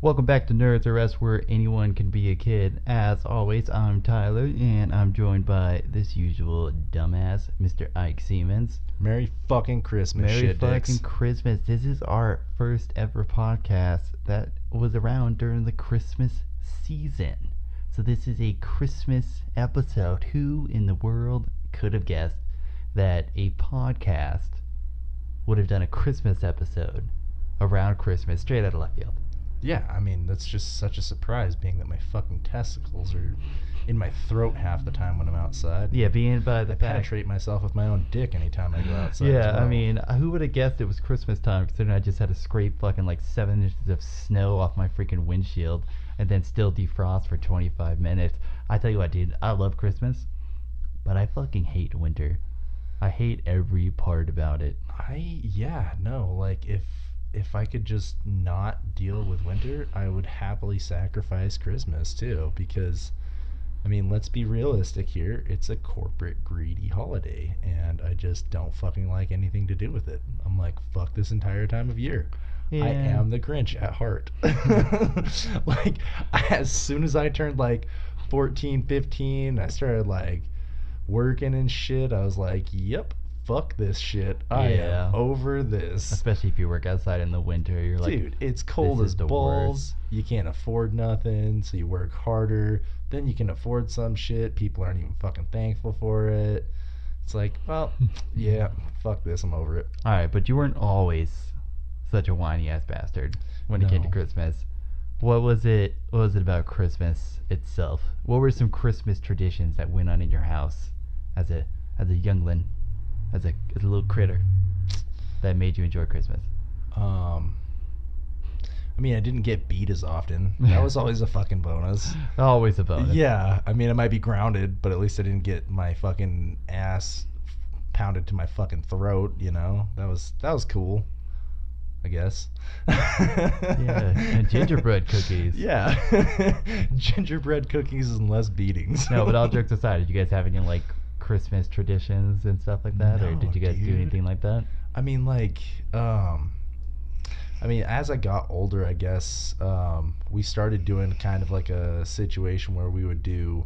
Welcome back to Nerds R Us, where anyone can be a kid. As always, I'm Tyler, and I'm joined by this usual dumbass, Mr. Ike Siemens. Merry fucking Christmas, Merry shit fucking dicks. Christmas. This is our first ever podcast that was around during the Christmas season. So this is a Christmas episode. Who in the world could have guessed that a podcast would have done a Christmas episode around Christmas, straight out of left field? Yeah, I mean, that's just such a surprise, being that my fucking testicles are in my throat half the time when I'm outside. Yeah, being by the I fact... penetrate myself with my own dick anytime I go outside. Yeah, as well. I mean, who would have guessed it was Christmas time, considering I just had to scrape fucking like 7 inches of snow off my freaking windshield and then still defrost for 25 minutes. I tell you what, dude, I love Christmas, but I fucking hate winter. I hate every part about it. Like, if I could just not deal with winter, I would happily sacrifice Christmas too, because, I mean, let's be realistic here. It's a corporate greedy holiday, and I just don't fucking like anything to do with it. I'm like, fuck this entire time of year. Yeah. I am the Grinch at heart. Like, as soon as I turned like 14, 15, I started like working and shit. I was like, yep, fuck this shit. I am over this. Especially if you work outside in the winter, you're like, dude, it's cold as balls. You can't afford nothing, so you work harder. Then you can afford some shit. People aren't even fucking thankful for it. It's like, well, yeah, fuck this. I'm over it. all right, but you weren't always such a whiny ass bastard when it came to No. Christmas. What was it about Christmas itself? What were some Christmas traditions that went on in your house as a youngling, as a little critter, that made you enjoy Christmas? I mean, I didn't get beat as often. That was always a fucking bonus. Always a bonus. Yeah, I mean, I might be grounded, but at least I didn't get my fucking ass pounded to my fucking throat, you know? That was cool, I guess. Yeah, and gingerbread cookies. Yeah. Gingerbread cookies and less beatings. No, but all jokes aside, did you guys have any, like, Christmas traditions and stuff like that? Or No, did you guys do dude. anything like that? I mean, like, as I got older, I guess, we started doing kind of like a situation where we would do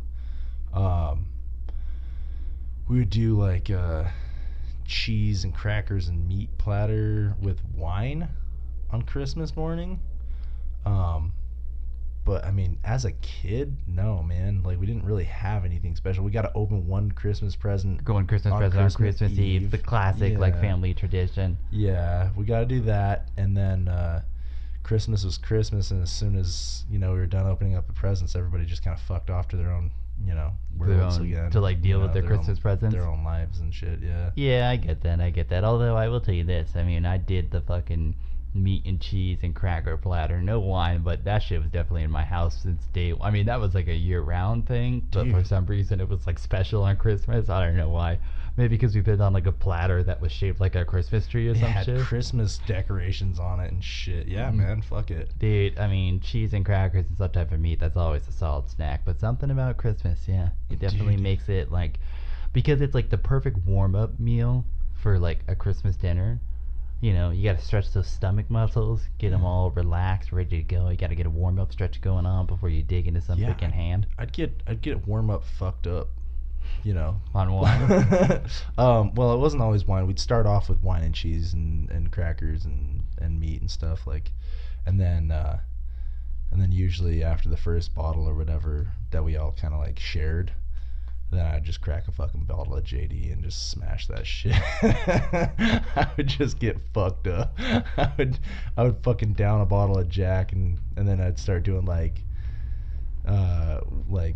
like cheese and crackers and meat platter with wine on Christmas morning. But I mean, as a kid, no, man. Like, we didn't really have anything special. We got to open one Christmas present. Going Christmas on present on Christmas Christmas Eve, the classic, like, Yeah. family tradition. Yeah, we got to do that. And then Christmas was Christmas, and as soon as, we were done opening up the presents, everybody just kind of fucked off to their own, worlds again. To, like, deal with their own- Christmas presents. Their own lives and shit, yeah. Yeah, I get that. Although I will tell you this, I mean, I did the fucking meat and cheese and cracker platter, no wine, but that shit was definitely in my house since day one. I mean, that was like a year-round thing, but for Dude. some reason it was like special on Christmas. I don't know why. Maybe because we put on like a platter that was shaped like a Christmas tree or It some had shit. Christmas decorations on it and shit. Yeah, man, fuck it. Dude, I mean, cheese and crackers and some type of meat, that's always a solid snack. But something about Christmas, yeah, it definitely Dude. makes it like, because it's like the perfect warm-up meal for like a Christmas dinner. You know, you gotta stretch those stomach muscles, get them all relaxed, ready to go. You gotta get a warm-up stretch going on before you dig into some Yeah, freaking hand I'd get warm up fucked up, on wine. Well, it wasn't always wine. We'd start off with wine and cheese and crackers and meat and stuff, like, and then usually after the first bottle or whatever that we all kind of like shared, then I'd just crack a fucking bottle of JD and just smash that shit. I would just get fucked up. I would fucking down a bottle of Jack, and then I'd start doing like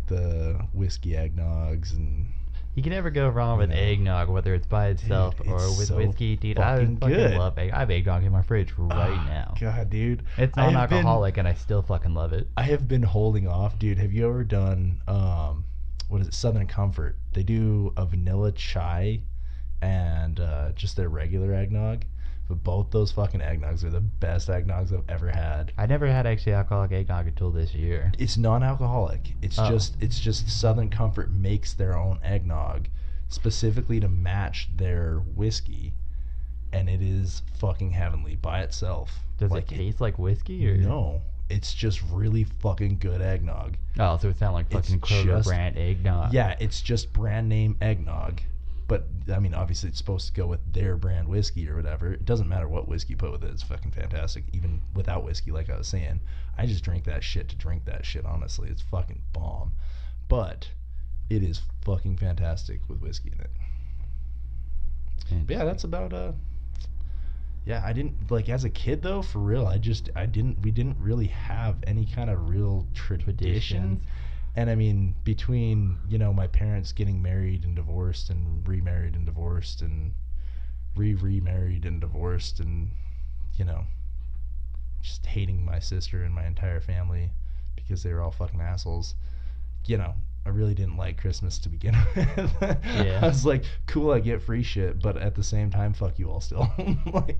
the whiskey eggnogs. And You can never go wrong with eggnog, whether it's by itself or it's with so whiskey. Dude, I fucking fucking good. love egg. I have eggnog in my fridge right now. God, dude, It's I have non-alcoholic, and I still fucking love it. I have been holding off, dude. Have you ever done what is it, Southern Comfort? They do a vanilla chai and just their regular eggnog. But both those fucking eggnogs are the best eggnogs I've ever had. I never had actually alcoholic eggnog until this year. It's non-alcoholic. It's just Southern Comfort makes their own eggnog specifically to match their whiskey, and it is fucking heavenly by itself. Does Like, it taste like whiskey or No, It's just really fucking good eggnog. Oh, so it sounds like fucking Kroger brand eggnog. Yeah, it's just brand name eggnog. But, I mean, obviously it's supposed to go with their brand whiskey or whatever. It doesn't matter what whiskey you put with it. It's fucking fantastic. Even without whiskey, like I was saying. I just drink that shit to drink that shit, honestly. It's fucking bomb. But it is fucking fantastic with whiskey in it. But yeah, that's about, yeah, I didn't, like, as a kid, though, for real, we didn't really have any kind of real traditions. And I mean, between, you know, my parents getting married and divorced and remarried and divorced and remarried and divorced and, you know, just hating my sister and my entire family because they were all fucking assholes, you know, I really didn't like Christmas to begin with. Yeah. I was like, cool, I get free shit, but at the same time, fuck you all still. Like,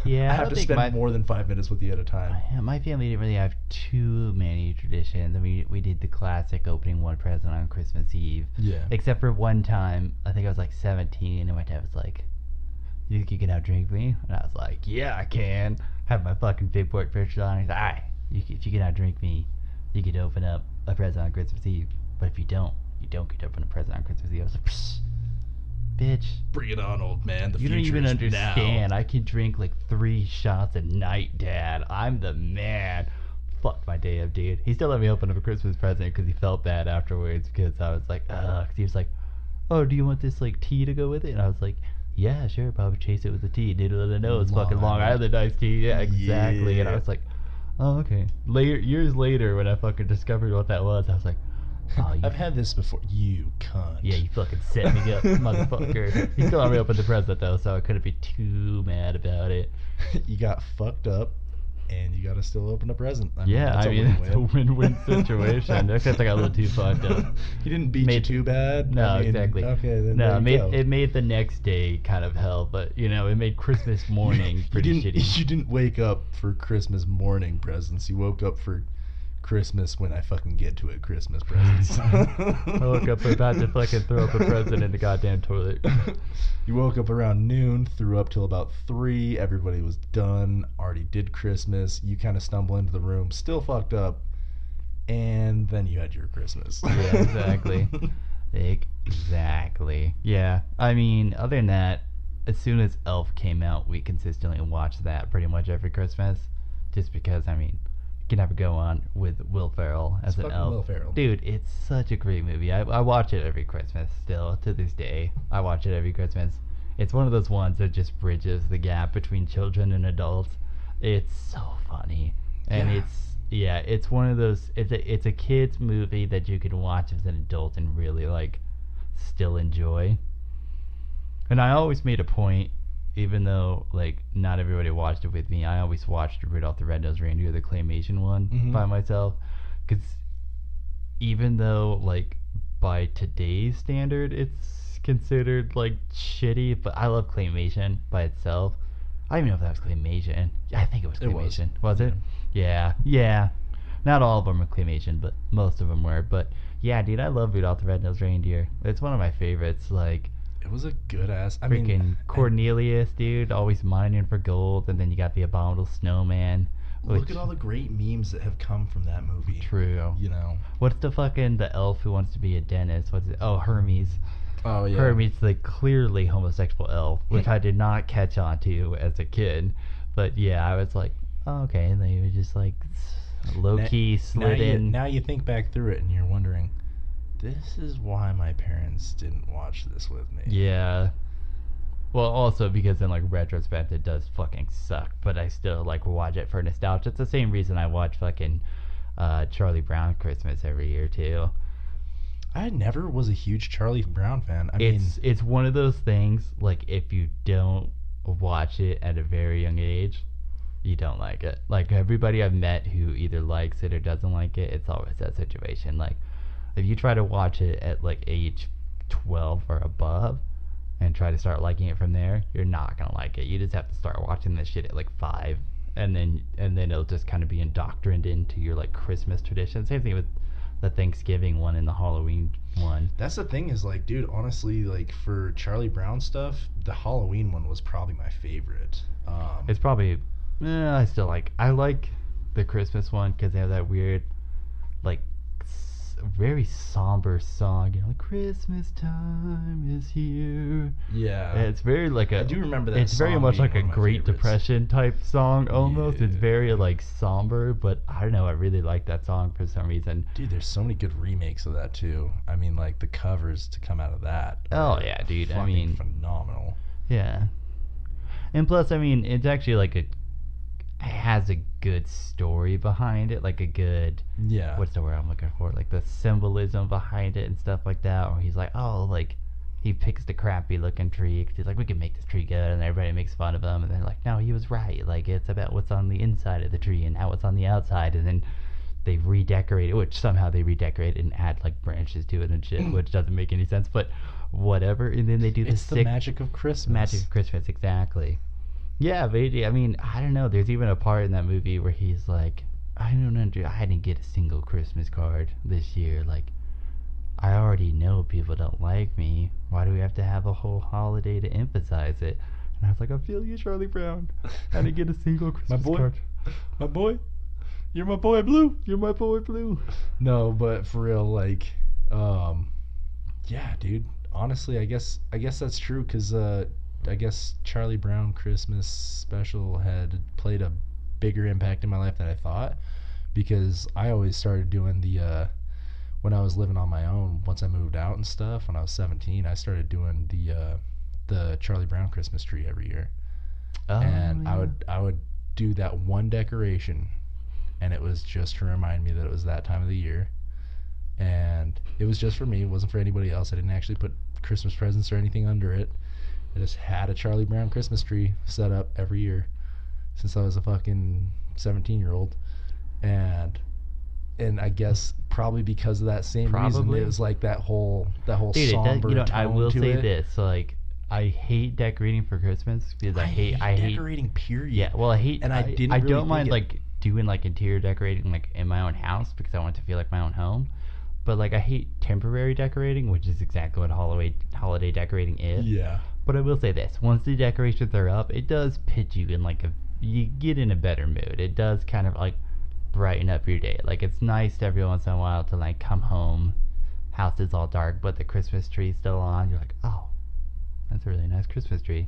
yeah, I have to spend more than 5 minutes with you at a time. My family didn't really have too many traditions. I mean, we did the classic opening one present on Christmas Eve. Yeah. Except for one time, I think I was like 17, and my dad was like, "You think you can outdrink me?" And I was like, "Yeah, I can." Have my fucking big boy picture on. He's like, "Alright, if you can outdrink me, you could open up a present on Christmas Eve. But if you don't get to open a present on Christmas Eve." I was like, "Psst, bitch. Bring it on, old man. The You don't future even is understand. now." I can drink like 3 shots a night, Dad. I'm the man." Fucked my day up, dude. He still let me open up a Christmas present because he felt bad afterwards because I was like, ugh. He was like, "Oh, do you want this like tea to go with it?" And I was like, "Yeah, sure. Probably chase it with the tea." Didn't let it know it's fucking Long Island iced tea. Yeah, exactly. Yeah. And I was like, "Oh, okay." Years later, when I fucking discovered what that was, I was like, "Oh, I've had this before. You cunt. yeah, you fucking set me up, motherfucker." He still let me open the present though, so I couldn't be too mad about it. You got fucked up, and you gotta still open a present. I mean, it's a win-win situation. Except I got a little too fucked up. He didn't beat you too bad. No, I mean, exactly. Okay, then no, there it made the next day kind of hell, but you know, it made Christmas morning pretty shitty. You didn't wake up for Christmas morning presents. You woke up for Christmas when I fucking get to it. Christmas presents. I woke up about to fucking throw up a present in the goddamn toilet. You woke up around noon, threw up till about 3. Everybody was done. Already did Christmas. You kind of stumble into the room, still fucked up, and then you had your Christmas. Yeah, exactly. Exactly. Yeah. I mean, other than that, as soon as Elf came out, we consistently watched that pretty much every Christmas, just because, I mean, you can never go on with Will Ferrell as an elf. Will Ferrell. Dude, it's such a great movie. I watch it every Christmas still, to this day. I watch it every Christmas. It's one of those ones that just bridges the gap between children and adults. It's so funny. And Yeah. it's one of those, it's a kid's movie that you can watch as an adult and really, like, still enjoy. And I always made a point, even though, like, not everybody watched it with me, I always watched Rudolph the Red-Nosed Reindeer, the claymation one, by myself. Because even though, like, by today's standard, it's considered, like, shitty, but I love claymation by itself. I don't even know if that was claymation. I think it was claymation. Was it? Yeah. Not all of them are claymation, but most of them were. But, yeah, dude, I love Rudolph the Red-Nosed Reindeer. It's one of my favorites, like... It was a good ass. Freaking Cornelius, dude, always mining for gold, and then you got the abominable snowman. Look at all the great memes that have come from that movie. True. You know. What's the elf who wants to be a dentist? What's it? Oh, Hermes. Oh yeah. Hermes, the clearly homosexual elf, which I did not catch on to as a kid, but yeah, I was like, oh, okay, and they were just like low key slid in. Now you think back through it, and you're wondering, this is why my parents didn't watch this with me. Yeah. Well, also because in, like, retrospect, it does fucking suck, but I still, like, watch it for nostalgia. It's the same reason I watch fucking Charlie Brown Christmas every year, too. I never was a huge Charlie Brown fan. It's one of those things, like, if you don't watch it at a very young age, you don't like it. Like, everybody I've met who either likes it or doesn't like it, it's always that situation. Like, if you try to watch it at, like, age 12 or above and try to start liking it from there, you're not gonna like it. You just have to start watching this shit at, like, 5, and then it'll just kind of be indoctrined into your, like, Christmas tradition. Same thing with the Thanksgiving one and the Halloween one. That's the thing is, like, dude, honestly, like, for Charlie Brown stuff, the Halloween one was probably my favorite. It's probably... I like the Christmas one, because they have that weird, like, very somber song, you know, like, Christmas time is here. Yeah. And it's very like a. I do remember that It's very song much being like a one of my Great favorites. Depression type song almost. It's very Yeah. like somber, but I don't know. I really like that song for some reason. Dude, there's so many good remakes of that too. I mean, like the covers to come out of that. Oh, are yeah, dude. I fucking mean- phenomenal. Yeah. And plus, I mean, it's actually like it has a good story behind it, like a good. Yeah. What's the word I'm looking for? Like the symbolism behind it and stuff like that. Where he's like, oh, like he picks the crappy looking tree because he's like, we can make this tree good, and everybody makes fun of him, and they're like, no, he was right. Like it's about what's on the inside of the tree and how it's on the outside, and then they redecorate it, which somehow they redecorate it and add like branches to it and shit, which doesn't make any sense, but whatever. And then they do It's the sick magic of Christmas. Magic of Christmas, exactly. Yeah, but I mean, I don't know. There's even a part in that movie where he's like, I didn't get a single Christmas card this year. Like, I already know people don't like me. Why do we have to have a whole holiday to emphasize it? And I was like, I feel you, Charlie Brown. I didn't get a single Christmas boy. card. My boy. You're my boy, Blue. You're my boy, Blue. No, but for real, like, yeah, dude. Honestly, I guess that's true because I guess Charlie Brown Christmas special had played a bigger impact in my life than I thought, because I always started doing the when I was living on my own. Once I moved out and stuff, when I was 17, I started doing the Charlie Brown Christmas tree every year, and yeah. I would do that one decoration, and it was just to remind me that it was that time of the year, and it was just for me. It wasn't for anybody else. I didn't actually put Christmas presents or anything under it. I just had a Charlie Brown Christmas tree set up every year since I was a fucking 17-year-old, and I guess probably because of that same reason, Probably. it was like that whole Dude, somber tone I will to say it. this, like, I hate decorating for Christmas because I hate decorating. Period. Yeah, well, I hate. And I didn't I really don't mind think like doing like interior decorating like in my own house because I want it to feel like my own home. But like I hate temporary decorating, which is exactly what holiday decorating is. Yeah. But I will say this: once the decorations are up, it does put you in like you get in a better mood. It does kind of like brighten up your day. Like it's nice every once in a while to like come home, house is all dark, but the Christmas tree's still on. You're like, oh, that's a really nice Christmas tree.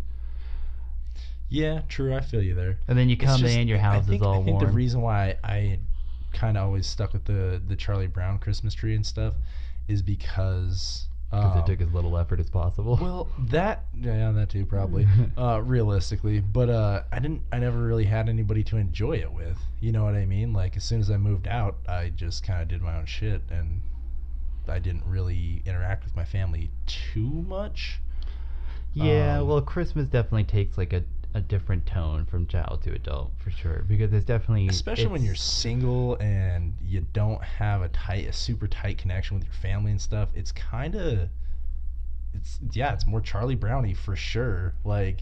Yeah, true. I feel you there. And then you It's come just- in, your house is all I think warm. the reason why I kind of always stuck with the Charlie Brown Christmas tree and stuff is because Because it took as little effort as possible. well, that too probably realistically, but I never really had anybody to enjoy it with. You know what I mean? Like as soon as I moved out, I just kind of did my own shit, and I didn't really interact with my family too much. Yeah, well, Christmas definitely takes like a different tone from child to adult for sure, because there's definitely Especially when you're single and you don't have a super tight connection with your family and stuff. It's it's more Charlie Brownie for sure. Like,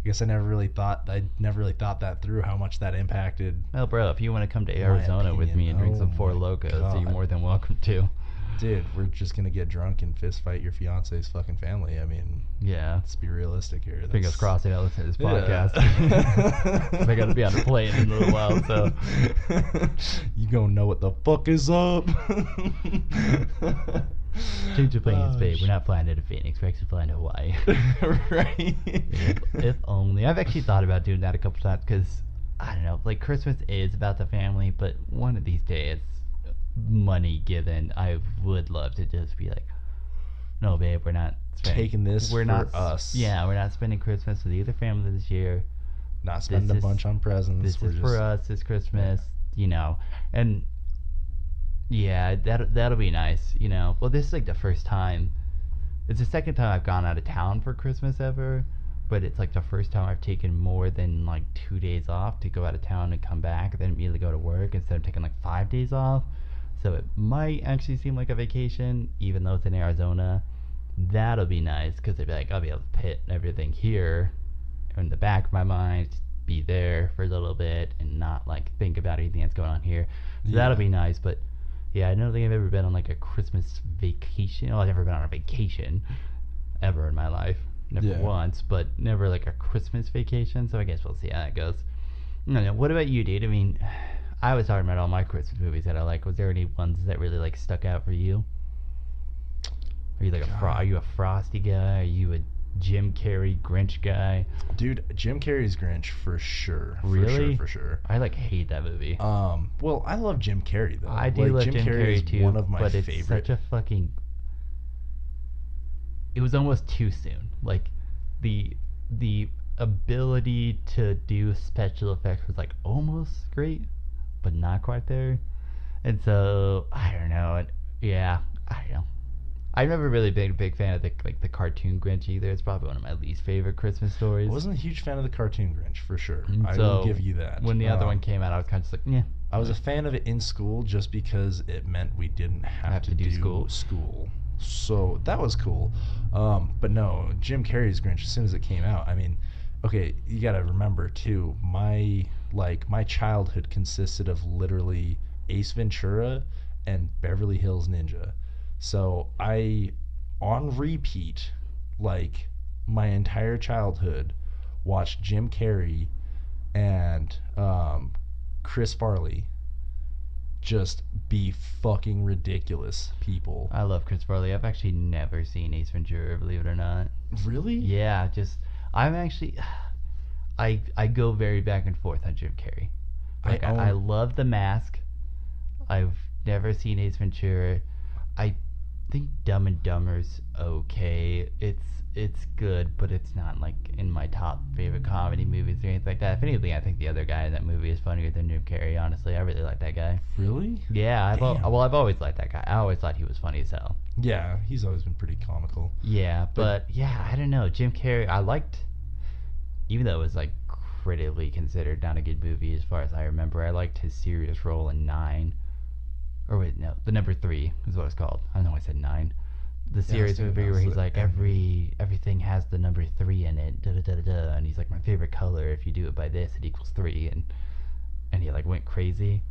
I guess I never really thought that through, how much that impacted. Well, bro, if you want to come to Arizona with me and drink some Oh Four my Locos, so you're God. more than welcome to. Dude, we're just gonna get drunk and fist fight your fiance's fucking family. I mean, Yeah. let's be realistic here. Fingers crossed they don't listen to this Yeah. podcast. They're gonna be on a plane in a little while, so you gonna know what the fuck is up. change of plans, Oh, babe. We're not flying to Phoenix. We're actually flying to Hawaii. Right. if only. I've actually thought about doing that a couple times because I don't know. Like Christmas is about the family, but one of these days, money given, I would love to just be like, no, babe, we're not Taking this we're for not us. Yeah, we're not spending Christmas with either family this year. Not spending This a is- bunch on presents. This We're is just, for us. This Christmas, you know, and yeah, that'll be nice, you know. Well, this is like the first time. It's the second time I've gone out of town for Christmas ever, but it's like the first time I've taken more than like 2 days off to go out of town and come back, then immediately go to work instead of taking like 5 days off. So it might actually seem like a vacation, even though it's in Arizona. That'll be nice because I'll be able to put everything here in the back of my mind, be there for a little bit, and not like think about anything that's going on here. So that'll be nice. But yeah, I don't think I've ever been on like a Christmas vacation. Well, I've never been on a vacation ever in my life. Never Yeah. once, but never like a Christmas vacation. So I guess we'll see how that goes. I don't know. What about you, dude? I mean, I was talking about all my Christmas movies that I like. Was there any ones that really like stuck out for you? Are you like are you a Frosty guy? Are you a Jim Carrey Grinch guy? Dude, Jim Carrey's Grinch for sure. Really? For sure. I like hate that movie. Well, I love Jim Carrey though. I do love Jim Carrey is too, one of my but it's favorite. such a fucking. It was almost too soon. Like, the ability to do special effects was like almost great, but not quite there. And so I don't know. I don't know. I've never really been a big fan of the cartoon Grinch either. It's probably one of my least favorite Christmas stories. I wasn't a huge fan of the cartoon Grinch for sure. I So, will give you that. When the other one came out, I was kind of just like, yeah. I was a fan of it in school just because it meant we didn't have to do school. So that was cool. But no, Jim Carrey's Grinch, as soon as it came out, I mean, okay, you gotta remember too, my childhood consisted of literally Ace Ventura and Beverly Hills Ninja. So I, on repeat, like my entire childhood, watched Jim Carrey and Chris Farley just be fucking ridiculous people. I love Chris Farley. I've actually never seen Ace Ventura, believe it or not. Really? Yeah, I'm actually, I go very back and forth on Jim Carrey. Like, I love The Mask. I've never seen Ace Ventura. I think Dumb and Dumber's okay. It's good, but it's not like in my top favorite comedy movies or anything like that. If anything, I think the other guy in that movie is funnier than Jim Carrey. Honestly, I really like that guy. Really? Yeah, I've always liked that guy. I always thought he was funny as hell. Yeah, he's always been pretty comical. Yeah, but yeah, I don't know. Jim Carrey, I liked, even though it was like critically considered not a good movie as far as I remember. I liked his serious role in 9. Or wait, no, the number 3 is what it's called. I know I said 9. The serious movie where he's like, everything has the number 3 in it, da da da da da, and he's like, my favorite color, if you do it by this, it equals 3, and he like went crazy.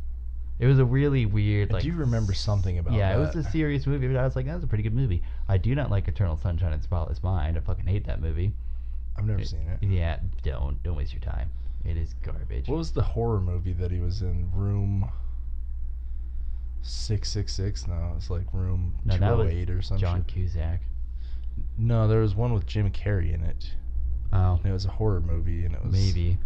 It was a really weird, like. I do remember something about that. Yeah, it was a serious movie, but I was like, that was a pretty good movie. I do not like Eternal Sunshine of the Spotless Mind. I fucking hate that movie. I've never seen it. Yeah, don't waste your time. It is garbage. What was the horror movie that he was in? Room 666? No, it's like Room 208 or something. John Cusack. No, there was one with Jim Carrey in it. Oh. And it was a horror movie, and it was maybe.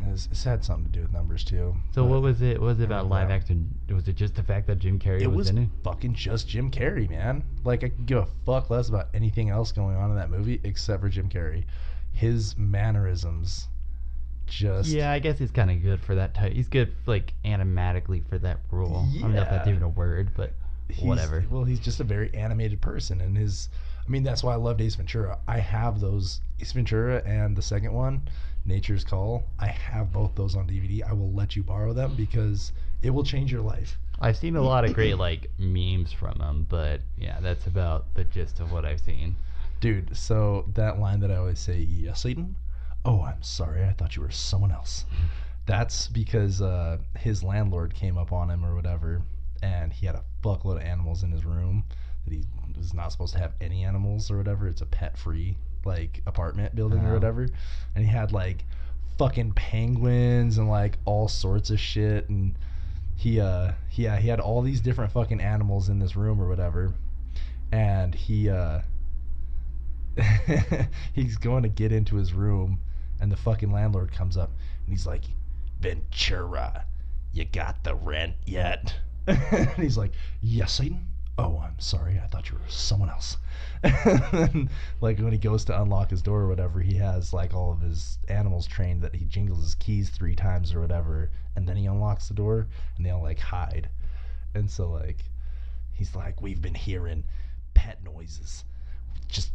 It had something to do with numbers too. So what was it? What was it about live action? Was it just the fact that Jim Carrey was in it? It was fucking just Jim Carrey, man. Like, I could give a fuck less about anything else going on in that movie except for Jim Carrey. His mannerisms. Yeah, I guess he's kind of good for that type. He's good, like, animatically for that role. Yeah. I don't know if that's even a word, but whatever. Well, he's just a very animated person, and that's why I loved Ace Ventura. I have those, Ace Ventura and the second one, Nature's Call. I have both those on DVD. I will let you borrow them because it will change your life. I've seen a lot of great, like, memes from them, but yeah, that's about the gist of what I've seen. Dude, so that line that I always say, yes, Satan? Oh, I'm sorry, I thought you were someone else. That's because his landlord came up on him or whatever, and he had a fuckload of animals in his room that he was not supposed to have any animals or whatever. It's a pet-free, like, apartment building or whatever. And he had, like, fucking penguins and, like, all sorts of shit. And he had all these different fucking animals in this room or whatever. And he's going to get into his room, and the fucking landlord comes up, and he's like, Ventura, you got the rent yet? And he's like, yes, Satan? Oh, I'm sorry, I thought you were someone else. And, like, when he goes to unlock his door or whatever, he has, like, all of his animals trained that he jingles his keys 3 times or whatever, and then he unlocks the door, and they all, like, hide. And so, like, he's like, we've been hearing pet noises, just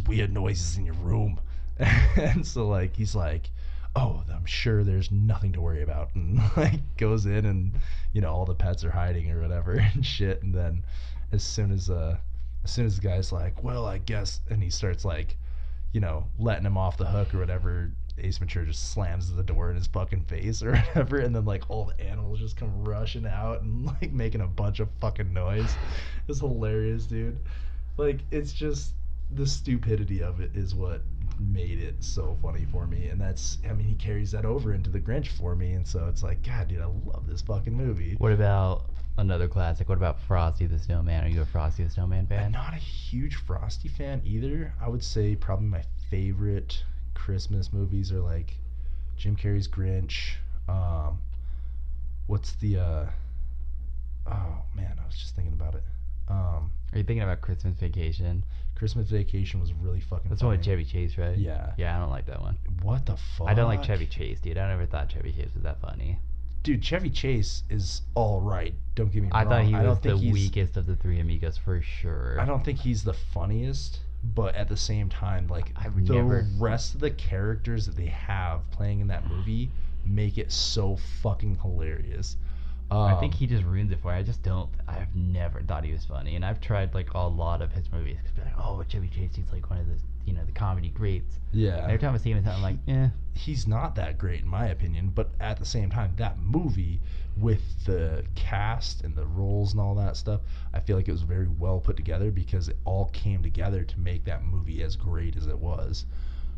weird noises in your room. And so, like, he's like, oh, I'm sure there's nothing to worry about, and, like, goes in, and, you know, all the pets are hiding or whatever and shit. And then as soon as the guy's like, well, I guess, and he starts, like, you know, letting him off the hook or whatever, Ace Ventura just slams the door in his fucking face or whatever, and then, like, all the animals just come rushing out and, like, making a bunch of fucking noise. It's hilarious, dude. Like, it's just, the stupidity of it is what made it so funny for me. And that's, I mean, he carries that over into the Grinch for me. And so it's like, God, dude, I love this fucking movie. What about another classic? What about Frosty the Snowman? Are you a Frosty the Snowman fan? I'm not a huge Frosty fan either. I would say probably my favorite Christmas movies are like Jim Carrey's Grinch. What's the oh man, I was just thinking about it. Are you thinking about Christmas Vacation? Christmas Vacation was really fucking That's funny. one with Chevy Chase, right? Yeah. Yeah, I don't like that one. What the fuck? I don't like Chevy Chase, dude. I never thought Chevy Chase was that funny. Dude, Chevy Chase is all right. Don't get me wrong. I thought he was the he's weakest of the three amigos for sure. I don't think he's the funniest, but at the same time, like rest of the characters that they have playing in that movie make it so fucking hilarious. I think he just ruins it for me. I've never thought he was funny, and I've tried like a lot of his movies. Cause like, oh, Chevy Chase, he's like one of the the comedy greats. Yeah. And every time I see him in something, I'm like, eh. He's not that great in my opinion, but at the same time, that movie with the cast and the roles and all that stuff, I feel like it was very well put together because it all came together to make that movie as great as it was.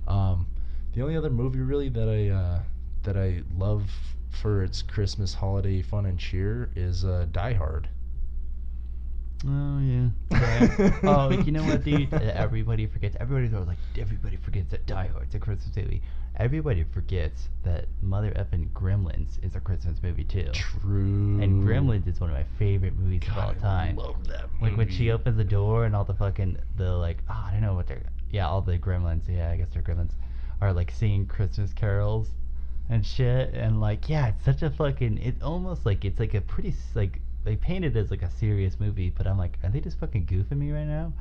The only other movie really that I love for its Christmas holiday fun and cheer is Die Hard. Oh yeah. Oh, you know what, dude? Everybody forgets. Everybody forgets that Die Hard's a Christmas movie. Everybody forgets that Mother Effin' Gremlins is a Christmas movie too. True. And Gremlins is one of my favorite movies of all time. I love that movie. Like when she opens the door and all the fucking I don't know what they're all the gremlins. Yeah, I guess they're gremlins. Are like singing Christmas carols and shit, and like it's such a fucking. It almost like it's like a pretty like. They paint it as like a serious movie, but I'm like, are they just fucking goofing me right now?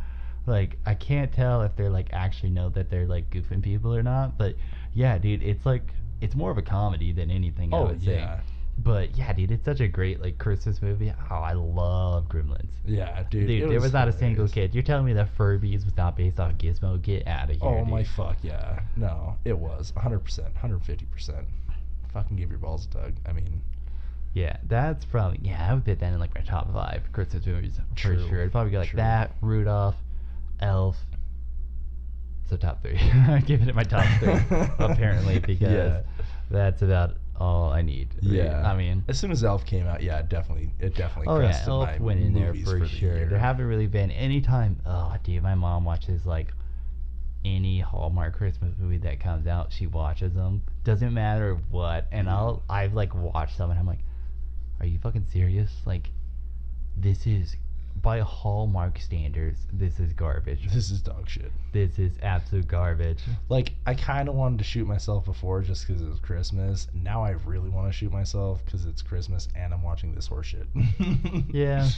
Like, I can't tell if they're like actually know that they're like goofing people or not. But yeah, dude, it's like it's more of a comedy than anything. I would say. But yeah, dude, it's such a great like Christmas movie. Oh, I love Gremlins. Yeah, dude. There was not a single kid. You're telling me that Furbies was not based off Gizmo? Get out of here. Oh dude. My fuck yeah. No, it was 100%, 150%. Fucking give your balls a tug. I mean. Yeah, that's probably I would put that in like my top 5 Christmas movies for sure. I'd probably go like that, Rudolph, Elf. So top 3. I'm giving it my top 3 apparently because that's about all I need. Right? Yeah, I mean, as soon as Elf came out, it definitely. Oh yeah, Elf went in there for sure. There haven't really been any time. Oh dude, my mom watches like any Hallmark Christmas movie that comes out. She watches them. Doesn't matter what, and I've like watched some, and I'm like, are you fucking serious? Like, this is, by Hallmark standards, this is garbage. This is dog shit. This is absolute garbage. Like, I kind of wanted to shoot myself before just because it was Christmas. Now I really want to shoot myself because it's Christmas and I'm watching this horse shit. Yeah.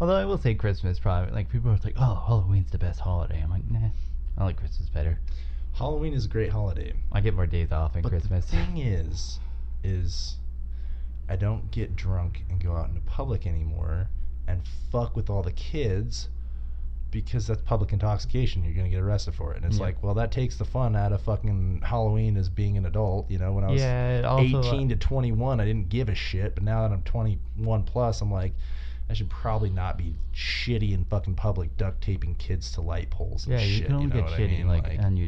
Although I will say Christmas probably, like, people are like, oh, Halloween's the best holiday. I'm like, nah, I like Christmas better. Halloween is a great holiday. I get more days off in Christmas. The thing is I don't get drunk and go out into public anymore and fuck with all the kids because that's public intoxication. You're going to get arrested for it. And it's like, well, that takes the fun out of fucking Halloween as being an adult. You know, when I was 18 to 21, I didn't give a shit. But now that I'm 21 plus, I'm like, I should probably not be shitty in fucking public duct taping kids to light poles and shit. Yeah, you can only get shitty like on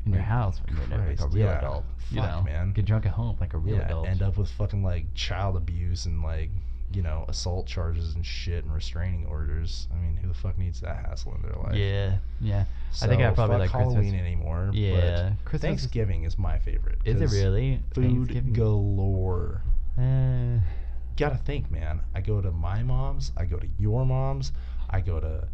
in your house when you're like a real adult. Fuck, man. Get drunk at home like a real adult. End up with fucking like child abuse and like, assault charges and shit and restraining orders. I mean, who the fuck needs that hassle in their life? Yeah. So, I think I probably like Halloween Christmas anymore. Yeah. But Christmas Thanksgiving is my favorite. Is it really? Food galore. Gotta think, man. I go to my mom's. I go to your mom's. I go to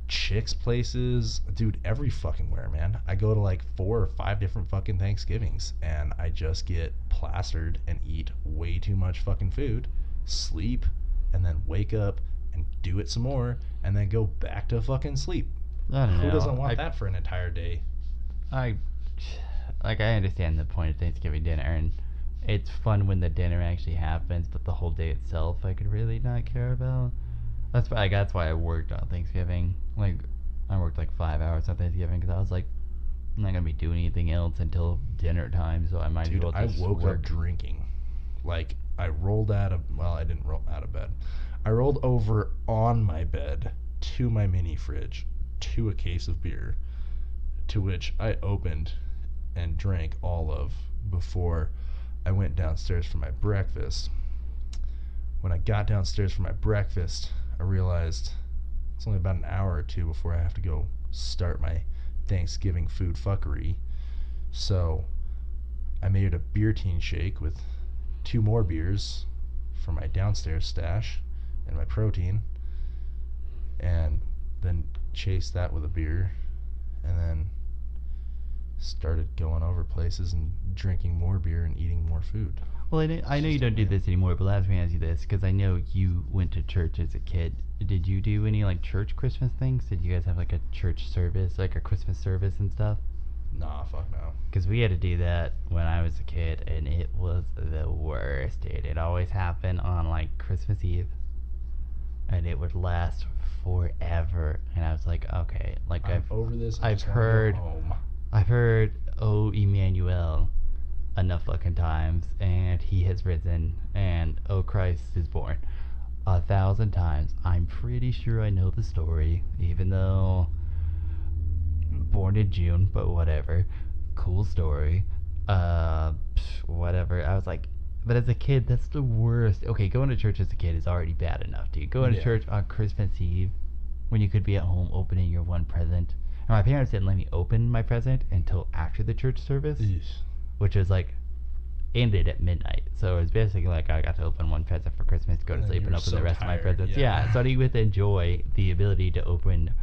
chicks places, dude, every fucking where, man. I go to like 4 or 5 different fucking Thanksgivings and I just get plastered and eat way too much fucking food, sleep, and then wake up and do it some more and then go back to fucking sleep. Who doesn't want that for an entire day? I understand the point of Thanksgiving dinner, and it's fun when the dinner actually happens, but the whole day itself I could really not care about. That's why I worked on Thanksgiving. Like, I worked like 5 hours on Thanksgiving because I was like, I'm not gonna be doing anything else until dinner time, so I might as well just I woke up drinking. Like, I didn't roll out of bed. I rolled over on my bed to my mini fridge, to a case of beer, to which I opened and drank all of before I went downstairs for my breakfast. When I got downstairs for my breakfast, I realized it's only about an hour or two before I have to go start my Thanksgiving food fuckery. So I made a beer teen shake with 2 more beers for my downstairs stash and my protein, and then chased that with a beer, and then started going over places and drinking more beer and eating more food. Well, I know you don't do this anymore, but let me ask you this, because I know you went to church as a kid. Did you do any, like, church Christmas things? Did you guys have, like, a church service, like a Christmas service and stuff? Nah, fuck no. Because we had to do that when I was a kid, and it was the worst, dude. It always happened on, like, Christmas Eve, and it would last forever. And I was like, okay, like, I'm over this. I've heard, oh, Emmanuel enough fucking times, and he has risen, and oh, Christ is born 1,000 times. I'm pretty sure I know the story, even though born in June, but whatever. Cool story. Whatever. I was like, but as a kid, that's the worst. Okay, going to church as a kid is already bad enough, dude. Going to church on Christmas Eve when you could be at home opening your one present. And my parents didn't let me open my present until after the church service. Eesh. Which was like ended at midnight, so it was basically like I got to open one present for Christmas, go to sleep, and open the rest of my presents. Yeah, so I didn't get to enjoy the ability to open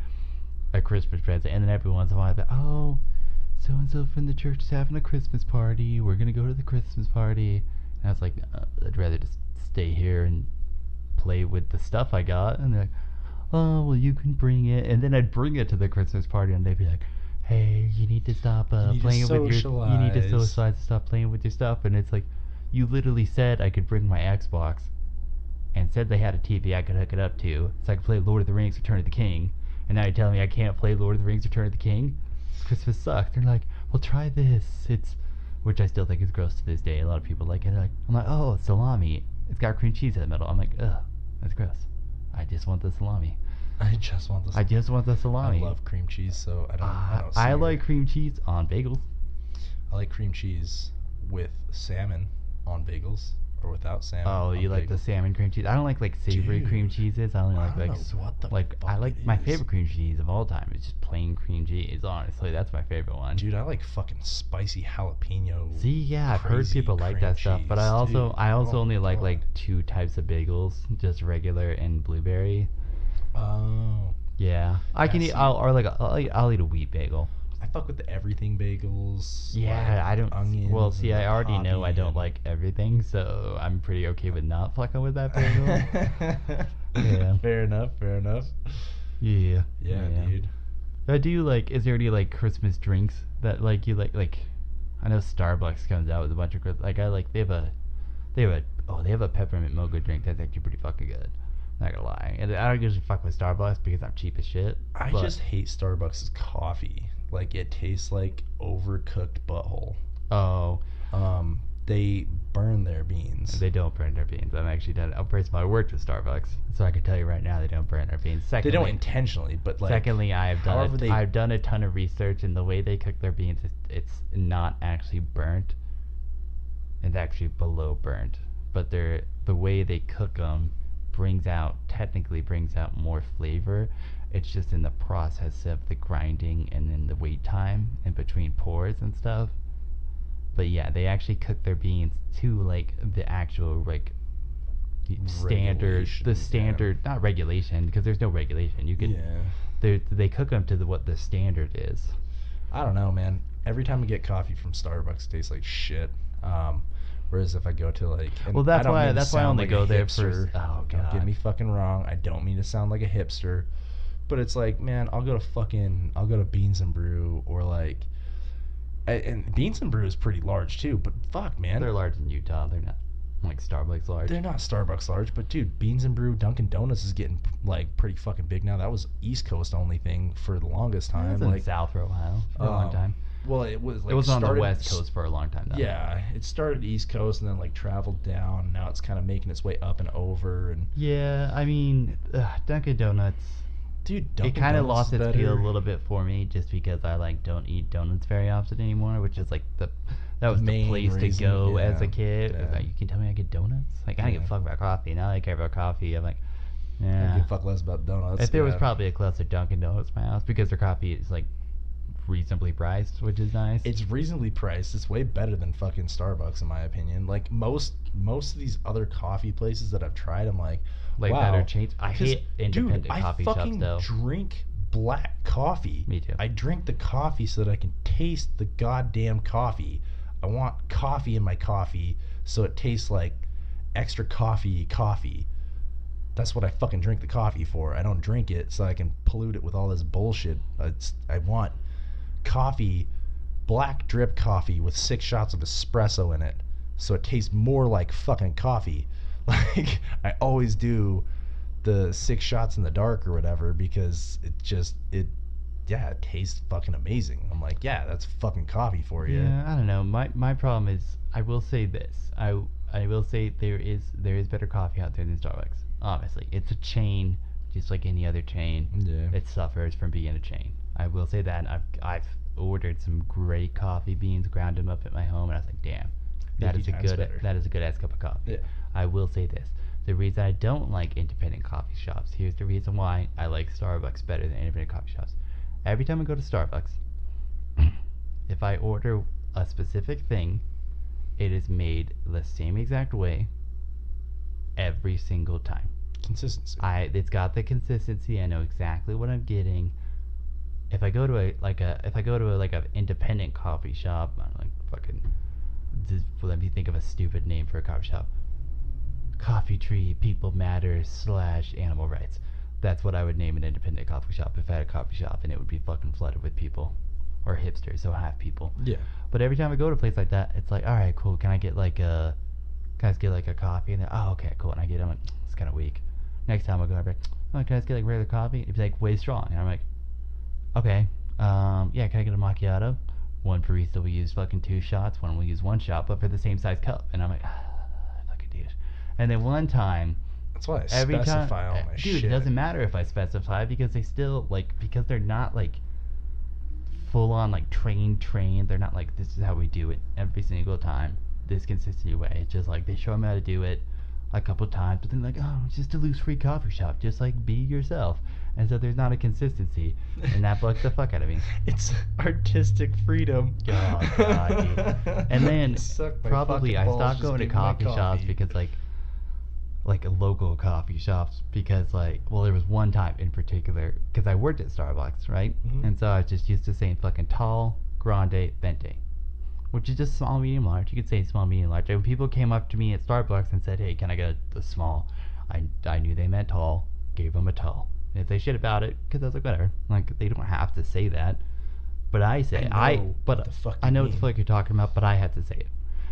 a Christmas present. And then every once in a while, I'd be, oh, so and so from the church is having a Christmas party. We're gonna go to the Christmas party. And I was like, I'd rather just stay here and play with the stuff I got. And they're like, oh, well, you can bring it. And then I'd bring it to the Christmas party, and they'd be like, hey, you need to stop playing with your. You need to socialize, stop playing with your stuff. And it's like, you literally said I could bring my Xbox, and said they had a TV I could hook it up to, so I could play Lord of the Rings: Return of the King. And now you're telling me I can't play Lord of the Rings: Return of the King? Christmas sucks. They're like, well, try this. It's, which I still think is gross to this day. A lot of people like it. I'm like, oh, salami. It's got cream cheese in the middle. I'm like, ugh, that's gross. I just want the salami. I just want the salami. I love cream cheese, so I like cream cheese on bagels. I like cream cheese with salmon on bagels, or without salmon. Oh, you like the salmon cream cheese? I don't like savory cream cheeses. I only I like my favorite cream cheese of all time is just plain cream cheese. Honestly, that's my favorite one. Dude, I like fucking spicy jalapeno. See, yeah, I've heard people like that stuff, but I also only like 2 types of bagels, just regular and blueberry. Oh. Yeah, I can eat. I'll eat a wheat bagel. I fuck with the everything bagels. Yeah, like I don't. Onions, well, see, I already know I don't and like everything, so I'm pretty okay with not fucking with that bagel. Yeah. Fair enough. Yeah, dude. Do you like? Is there any like Christmas drinks that like you like? Like, I know Starbucks comes out with a bunch of like I like they have a peppermint mocha drink that's actually pretty fucking good. Not gonna lie, and I don't usually fuck with Starbucks because I'm cheap as shit. I just hate Starbucks' coffee. Like, it tastes like overcooked butthole. Oh. They burn their beans. They don't burn their beans. I'm actually done. First of all, I worked with Starbucks, so I can tell you right now they don't burn their beans. Secondly, they don't intentionally, but like. Secondly, I've done a ton of research, and the way they cook their beans, it's not actually burnt. It's actually below burnt, but the way they cook them technically brings out more flavor. It's just in the process of the grinding and then the wait time in between pours and stuff. But yeah, they actually cook their beans to like the actual like standard, not regulation, because there's no regulation. You could, they cook them to what the standard is. I don't know, man. Every time I get coffee from Starbucks, it tastes like shit. Whereas if I go to like, well, that's why I only go there for. Oh god! Don't get me fucking wrong. I don't mean to sound like a hipster, but it's like, man, I'll go to Beans and Brew, or like, and Beans and Brew is pretty large too. But fuck, man, they're large in Utah. They're not like Starbucks large. They're not Starbucks large, but dude, Beans and Brew, Dunkin' Donuts is getting like pretty fucking big now. That was East Coast only thing for the longest time. It was in South Ohio for a long time. Well, it was like, it was on the West Coast for a long time though. Yeah, it started East Coast and then like traveled down, and now it's kind of making its way up and over. And yeah, I mean, Dunkin' Donuts, Dude, It Dunkin' kind of Donuts lost is its better. appeal a little bit for me, just because I like don't eat donuts very often anymore, which is like that was the main place reason, to go as a yeah, kid. It was yeah. like, you can tell me I get donuts. Like, I don't give a Yeah. fuck about coffee. Now I care about coffee. I'm like, I yeah. give a fuck less about donuts. If there was yeah. probably a closer Dunkin' Donuts in my house, because their coffee is like reasonably priced, which is nice. It's reasonably priced. It's way better than fucking Starbucks, in my opinion. Like most of these other coffee places that I've tried, I'm like, like wow. better chains. I 'Cause, hate independent dude, coffee I shops fucking though. drink black coffee. Me too. I drink the coffee so that I can taste the goddamn coffee. I want coffee in my coffee so it tastes like extra coffee. That's what I fucking drink the coffee for. I don't drink it so I can pollute it with all this bullshit. I want coffee, black drip coffee with 6 shots of espresso in it so it tastes more like fucking coffee. Like, I always do the 6 shots in the dark or whatever, because it tastes fucking amazing. I'm like, yeah, that's fucking coffee for you. Yeah, I don't know. My problem is, I will say this. I will say there is better coffee out there than Starbucks. Obviously, it's a chain, just like any other chain. Yeah. It suffers from being a chain. I will say that. And I've ordered some great coffee beans, ground them up at my home, and I was like, damn, that is a good ass cup of coffee. Yeah. I will say this. The reason I don't like independent coffee shops, here's the reason why I like Starbucks better than independent coffee shops. Every time I go to Starbucks, if I order a specific thing, it is made the same exact way every single time. Consistency. It's got the consistency. I know exactly what I'm getting. If I go to an independent coffee shop, I'm like fucking. Let me think of a stupid name for a coffee shop. Coffee Tree, People Matter / Animal Rights. That's what I would name an independent coffee shop if I had a coffee shop, and it would be fucking flooded with people, or hipsters, so half people. Yeah. But every time I go to a place like that, it's like, all right, cool. Can I get like a coffee? And they're, oh, okay, cool. And I get it. I'm like, it's kind of weak. Next time I go, I'm like, oh, can I just get like regular coffee? It'd be like way strong. And I'm like, okay, yeah, can I get a macchiato? One barista will use fucking 2 shots. One will use 1 shot, but for the same size cup. And I'm like, fucking dude. And then one time, that's why I every specify time, all my dude, shit. it doesn't matter if I specify, because they still because they're not like full on like trained. They're not like, this is how we do it every single time, this consistency way. It's just like they show them how to do it a couple times, but then like, oh, it's just a loose free coffee shop, just like be yourself. And so there's not a consistency, and that bugs the fuck out of me. It's artistic freedom. God, dude. And then probably I stopped going to coffee shops because like local coffee shops, because well, there was one time in particular, because I worked at Starbucks, right? Mm-hmm. And so I was just used to saying fucking tall, grande, venti, which is just small, medium, large. You could say small, medium, large. And when people came up to me at Starbucks and said, hey, can I get a small, I knew they meant tall, gave them a tall. And if they shit about it, because I was like, whatever, like they don't have to say that, but I say I know what the fuck you're talking about, but I had to say it.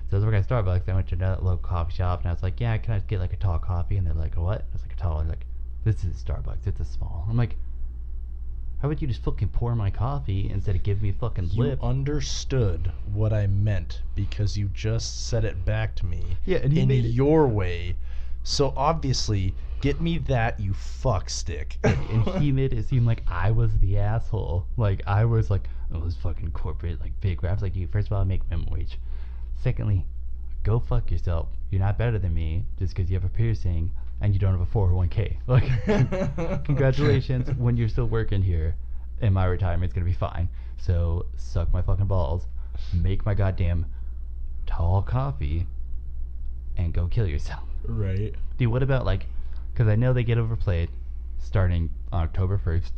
So I was working at Starbucks. I went to another local coffee shop, and I was like, yeah, can I get like a tall coffee? And they're like, a what? I was like, a tall. They're like, this is Starbucks, it's a small. I'm like, how would you just fucking pour my coffee instead of give me fucking lip? You understood what I meant because you just said it back to me. Yeah, and he in made your way. So obviously, get me that, you fuck stick. And he made it seem like I was the asshole. Like I was like, oh, this fucking corporate like big raps. Like, you, first of all, I make minimum wage. Secondly, go fuck yourself. You're not better than me just because you have a piercing and you don't have a 401k. Like, congratulations. When you're still working here, and my retirement's gonna be fine. So suck my fucking balls, make my goddamn tall coffee, and go kill yourself. Right. Dude, what about because I know they get overplayed starting on October 1st,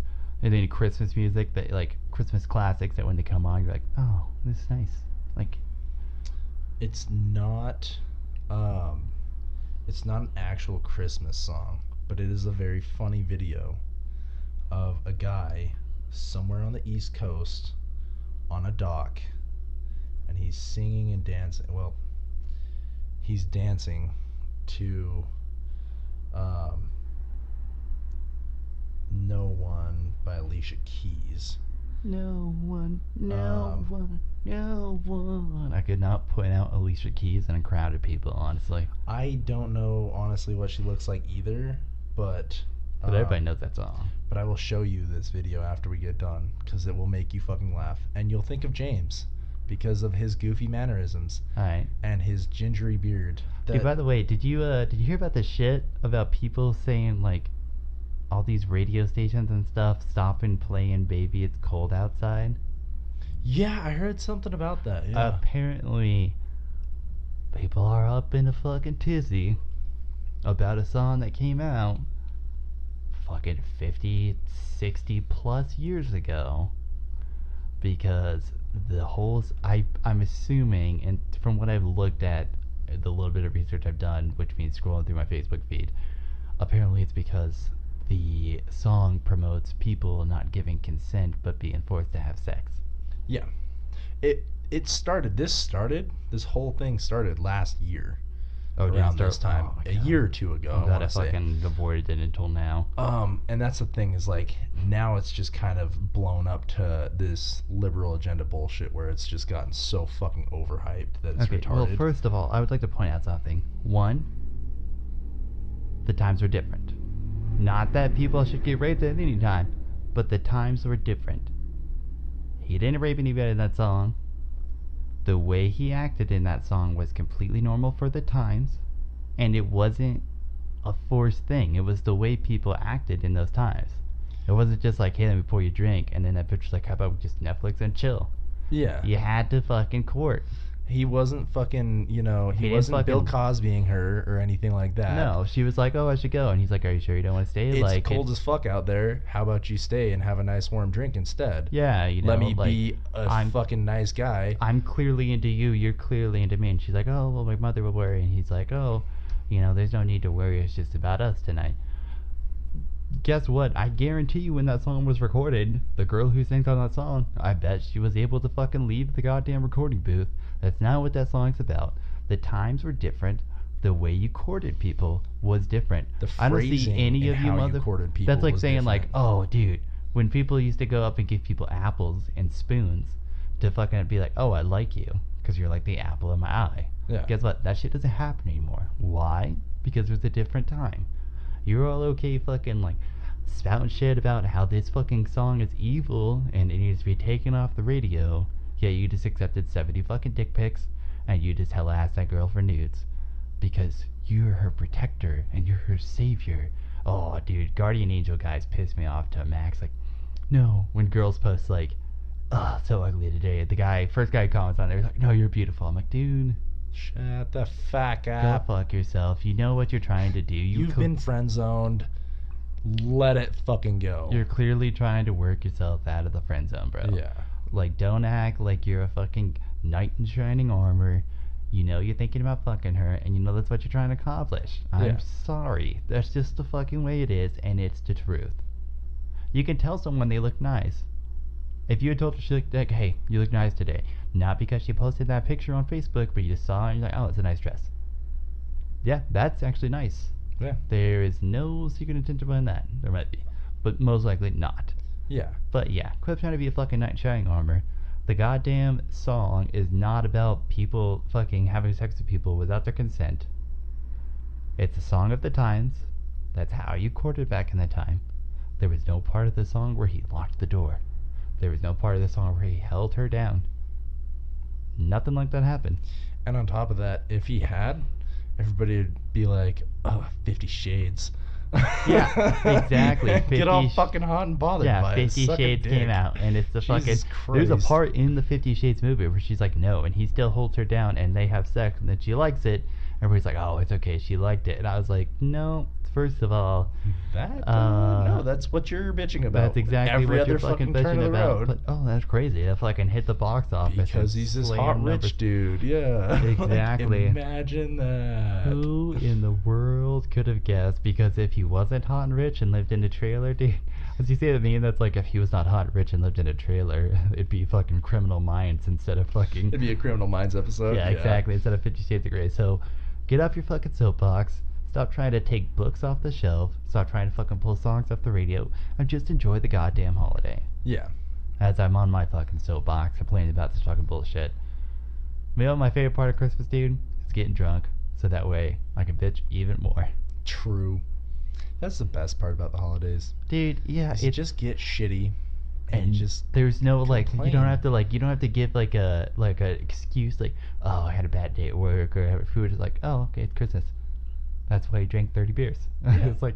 and then Christmas music, that like Christmas classics that when they come on, you're like, oh, this is nice. Like, it's not an actual Christmas song, but it is a very funny video of a guy somewhere on the East Coast on a dock, and he's singing and dancing. Well, he's dancing to No One by Alicia Keys. No one. I could not point out Alicia Keys in a crowd of people, honestly. I don't know honestly what she looks like either, but But everybody knows that song. But I will show you this video after we get done, because it will make you fucking laugh. And you'll think of James because of his goofy mannerisms. Alright. And his gingery beard. Dude, by the way, did you hear about the shit about people saying, like, all these radio stations and stuff stopping playing Baby It's Cold Outside? Yeah, I heard something about that. Yeah. Apparently, people are up in a fucking tizzy about a song that came out fucking 50, 60 plus years ago, because the whole I'm assuming, and from what I've looked at, the little bit of research I've done, which means scrolling through my Facebook feed, apparently it's because the song promotes people not giving consent but being forced to have sex. Yeah. This whole thing started last year. Oh, around this time. A year or two ago. I'm glad I fucking avoided it until now. And that's the thing, is like, now it's just kind of blown up to this liberal agenda bullshit where it's just gotten so fucking overhyped that it's retarded. Well, first of all, I would like to point out something. One, the times were different. Not that people should get raped at any time, but the times were different. He didn't rape anybody in that song. The way he acted in that song was completely normal for the times, and it wasn't a forced thing. It was the way people acted in those times. It wasn't just like, hey, let me pour you a drink, and then that bitch was like, how about we just Netflix and chill? Yeah. You had to fucking court. He wasn't fucking, he wasn't Bill Cosbying her or anything like that. No, she was like, oh, I should go. And he's like, are you sure you don't want to stay? It's cold as fuck out there. How about you stay and have a nice warm drink instead? Yeah, Let me be a fucking nice guy. I'm clearly into you. You're clearly into me. And she's like, oh, well, my mother will worry. And he's like, oh, there's no need to worry. It's just about us tonight. Guess what? I guarantee you when that song was recorded, the girl who sings on that song, I bet she was able to fucking leave the goddamn recording booth. That's not what that song's about. The times were different. The way you courted people was different. The I don't see any of you courted people. That's like was saying different. like, oh, dude, when people used to go up and give people apples and spoons to fucking be like, oh, I like you because you're like the apple of my eye. Yeah. Guess what? That shit doesn't happen anymore. Why? Because it was a different time. You're all okay fucking like spouting shit about how this fucking song is evil and it needs to be taken off the radio. Yeah, you just accepted 70 fucking dick pics and you just hella asked that girl for nudes because you're her protector and you're her savior. Oh, dude, guardian angel guys piss me off to a max. Like, no, when girls post like, oh, so ugly today. The first guy who comments on there is like, no, you're beautiful. I'm like, dude, shut the fuck up. Go fuck yourself. You know what you're trying to do. You've been friend zoned. Let it fucking go. You're clearly trying to work yourself out of the friend zone, bro. Yeah. Like, don't act like you're a fucking knight in shining armor. You know you're thinking about fucking her, and you know that's what you're trying to accomplish. I'm sorry. That's just the fucking way it is, and it's the truth. You can tell someone they look nice. If you had told her she looked like, hey, you look nice today, not because she posted that picture on Facebook, but you just saw it and you're like, oh, it's a nice dress. Yeah, that's actually nice. Yeah. There is no secret intention behind that. There might be, but most likely not. Yeah. But yeah, quit trying to be a fucking knight in shining armor. The goddamn song is not about people fucking having sex with people without their consent. It's a song of the times. That's how you courted back in the time. There was no part of the song where he locked the door. There was no part of the song where he held her down. Nothing like that happened. And on top of that, if he had, everybody would be like, oh, 50 Shades. Yeah, exactly. Get all fucking hot and bothered by it. 50 Shades came out, and it's the Jesus fucking... Christ. There's a part in the 50 Shades movie where she's like, no, and he still holds her down, and they have sex, and then she likes it. Everybody's like, oh, it's okay, she liked it. And I was like, no, first of all... no, that's what you're bitching about. That's exactly Every what other you're fucking bitching about. But, oh, that's crazy. That fucking hit the box office. Because he's this hot rich dude, yeah. Exactly. Like, imagine that. Who in the world could have guessed? Because if he wasn't hot and rich and lived in a trailer, dude, as you say to me, that's like if he was not hot and rich and lived in a trailer, it'd be fucking Criminal Minds instead of fucking... It'd be a Criminal Minds episode. Yeah, exactly, instead of 50 Shades of Grey. So, get off your fucking soapbox. Stop trying to take books off the shelf. Stop trying to fucking pull songs off the radio. And just enjoy the goddamn holiday. Yeah. As I'm on my fucking soapbox complaining about this fucking bullshit. You know, my favorite part of Christmas, dude, is getting drunk. So that way I can bitch even more. True. That's the best part about the holidays. Dude, yeah, Is you just get shitty and and just there's no like you don't complain. have to give like a excuse like, oh, I had a bad day at work or have food. It's like, oh, okay, it's Christmas. That's why you drank 30 beers. Yeah. It's like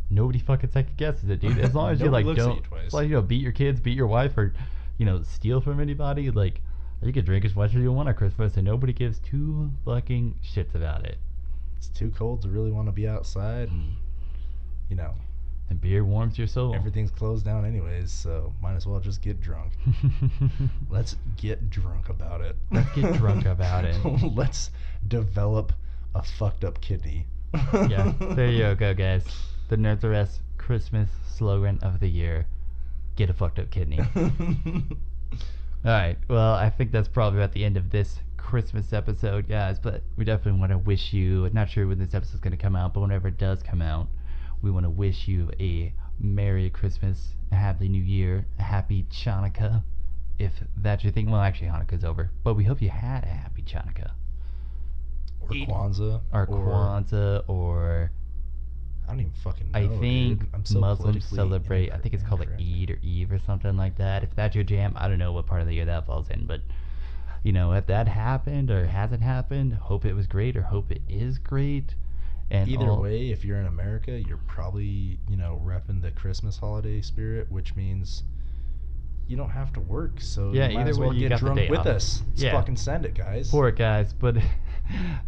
nobody fucking second guesses it, dude. As long as you Nobody like looks at don't you twice. as long as you don't beat your kids, beat your wife, or steal from anybody, like you can drink as much as you want on Christmas and nobody gives two fucking shits about it. It's too cold to really want to be outside, and And beer warms your soul. everything's closed down anyways, so might as well just get drunk. Let's get drunk about it. Let's get drunk about it. Let's develop a fucked up kidney. Yeah, there you go, guys. The Nerds R Us Christmas slogan of the year: get a fucked up kidney. Alright, well, I think that's probably about the end of this Christmas episode, guys, but we definitely want to wish you, not sure when this episode's going to come out, but whenever it does come out, we want to wish you a Merry Christmas, a Happy New Year, a Happy Chanukah, if that's your thing. Well, actually, Hanukkah's over, but we hope you had a Happy Chanukah. Or Kwanzaa. Or Kwanzaa, or I don't even fucking know. I think dude. I'm so Muslims politically celebrate, I think it's called like incorrect. Eid or Eve or something like that. If that's your jam, I don't know what part of the year that falls in, but if that happened or hasn't happened, hope it was great or hope it is great. And Either way, if you're in America, you're probably, repping the Christmas holiday spirit, which means you don't have to work, so Yeah, you might either as way, well you get got the drunk day with off. us. Let's Yeah. fucking send it, guys. Poor guys, but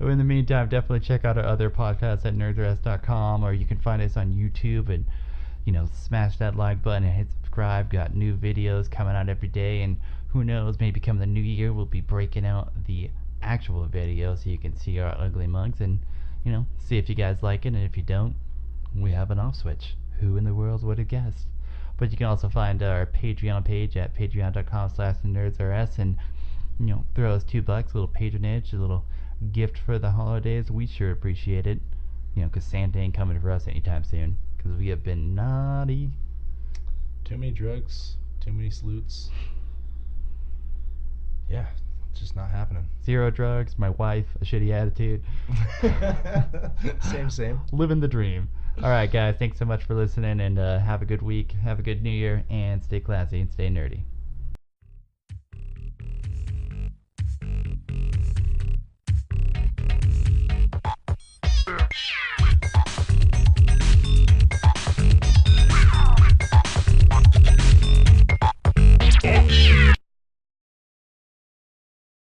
in the meantime, definitely check out our other podcasts at nerdsrest.com, or you can find us on YouTube and smash that like button and hit subscribe. Got new videos coming out every day, and who knows, maybe come the new year we'll be breaking out the actual video so you can see our ugly mugs and see if you guys like it, and if you don't, we have an off switch. Who in the world would have guessed? But you can also find our Patreon page at patreon.com/nerdsrs, and throw us $2, a little patronage, a little gift for the holidays. We sure appreciate it, because Santa ain't coming for us anytime soon, because we have been naughty. Too many drugs, too many salutes. Yeah, it's just not happening. 0 drugs, my wife, a shitty attitude. Same. Living the dream. All right, guys, thanks so much for listening, and have a good week, have a good New Year, and stay classy and stay nerdy.